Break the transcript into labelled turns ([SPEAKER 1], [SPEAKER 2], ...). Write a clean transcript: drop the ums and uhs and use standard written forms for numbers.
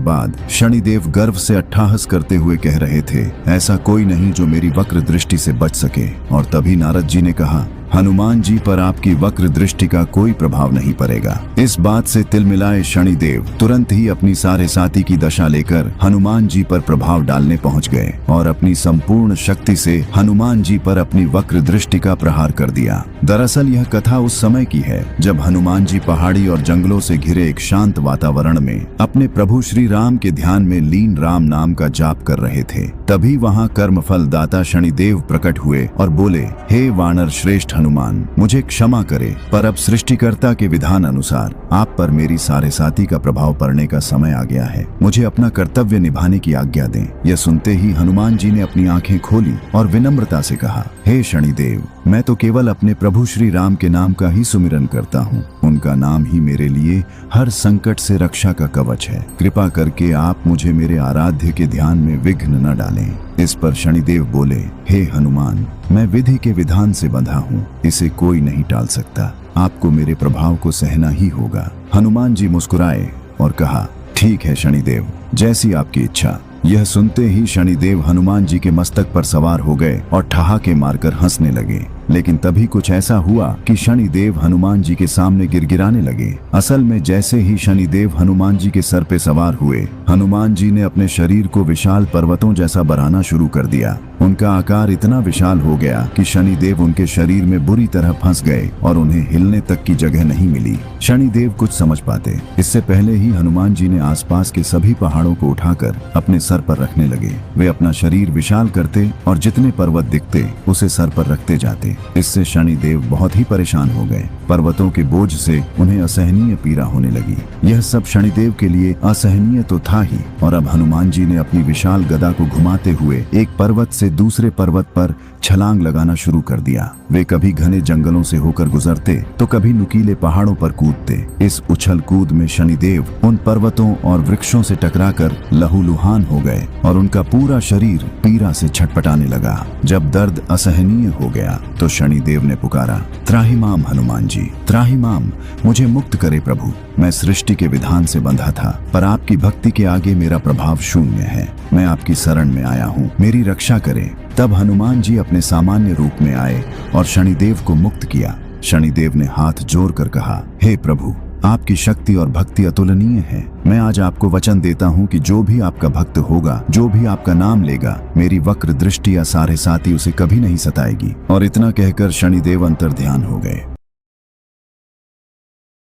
[SPEAKER 1] बाद शनिदेव गर्व से अट्ठाहस करते हुए कह रहे थे, ऐसा कोई नहीं जो मेरी वक्र दृष्टि से बच सके। और तभी नारद जी ने कहा, हनुमान जी पर आपकी वक्र दृष्टि का कोई प्रभाव नहीं पड़ेगा। इस बात से तिलमिलाए शनिदेव तुरंत ही अपनी सारे साथी की दशा लेकर हनुमान जी पर प्रभाव डालने पहुंच गए और अपनी संपूर्ण शक्ति से हनुमान जी पर अपनी वक्र दृष्टि का प्रहार कर दिया। दरअसल यह कथा उस समय की है जब हनुमान जी पहाड़ी और जंगलों से घिरे एक शांत वातावरण में अपने प्रभु श्री राम के ध्यान में लीन राम नाम का जाप कर रहे थे। तभी वहां कर्मफल दाता शनिदेव प्रकट हुए और बोले, हे वानर श्रेष्ठ हनुमान, मुझे क्षमा करे, पर अब सृष्टिकर्ता के विधान अनुसार आप पर मेरी सारे साथी का प्रभाव पड़ने का समय आ गया है। मुझे अपना कर्तव्य निभाने की आज्ञा दें। यह सुनते ही हनुमान जी ने अपनी आंखें खोली और विनम्रता से कहा, हे शनिदेव, मैं तो केवल अपने प्रभु श्री राम के नाम का ही सुमिरन करता हूँ। उनका नाम ही मेरे लिए हर संकट से रक्षा का कवच है। कृपा करके आप मुझे मेरे आराध्य के ध्यान में विघ्न न डालें। इस पर शनिदेव बोले, हे हनुमान, मैं विधि के विधान से बंधा हूँ, इसे कोई नहीं टाल सकता। आपको मेरे प्रभाव को सहना ही होगा। हनुमान जी मुस्कुराए और कहा, ठीक है शनिदेव, जैसी आपकी इच्छा। यह सुनते ही शनिदेव हनुमान जी के मस्तक पर सवार हो गए और ठहाके मारकर हंसने लगे। लेकिन तभी कुछ ऐसा हुआ कि शनिदेव हनुमान जी के सामने गिड़गिड़ाने लगे। असल में जैसे ही शनिदेव हनुमान जी के सर पे सवार हुए, हनुमान जी ने अपने शरीर को विशाल पर्वतों जैसा बढ़ाना शुरू कर दिया। उनका आकार इतना विशाल हो गया कि शनिदेव उनके शरीर में बुरी तरह फंस गए और उन्हें हिलने तक की जगह नहीं मिली। शनिदेव कुछ समझ पाते इससे पहले ही हनुमान जी ने आसपास के सभी पहाड़ों को उठाकर अपने सर पर रखने लगे। वे अपना शरीर विशाल करते और जितने पर्वत दिखते उसे सर पर रखते जाते। इससे शनिदेव बहुत ही परेशान हो गए। पर्वतों के बोझ से उन्हें असहनीय पीड़ा होने लगी। यह सब शनिदेव के लिए असहनीय तो था ही, और अब हनुमान जी ने अपनी विशाल गदा को घुमाते हुए एक पर्वत से दूसरे पर्वत पर छलांग लगाना शुरू कर दिया। वे कभी घने जंगलों से होकर गुजरते तो कभी नुकीले पहाड़ों पर कूदते। इस उछल कूद में शनिदेव उन पर्वतों और वृक्षों से टकराकर लहूलुहान हो गए और उनका पूरा शरीर पीड़ा से छटपटाने लगा। जब दर्द असहनीय हो गया तो शनिदेव ने पुकारा, त्राहिमाम हनुमान जी, त्राहिमाम, मुझे मुक्त करे प्रभु। मैं सृष्टि के विधान से बंधा था, पर आपकी भक्ति के आगे मेरा प्रभाव शून्य है। मैं आपकी शरण में आया हूँ, मेरी रक्षा करें। तब हनुमान जी अपने सामान्य रूप में आए और शनिदेव को मुक्त किया। शनिदेव ने हाथ जोड़कर कहा, हे प्रभु, आपकी शक्ति और भक्ति अतुलनीय है। मैं आज आपको वचन देता हूँ कि जो भी आपका भक्त होगा, जो भी आपका नाम लेगा, मेरी वक्र दृष्टि या सारे साथी उसे कभी नहीं सताएगी। और इतना कहकर शनिदेव अंतर्ध्यान हो गए।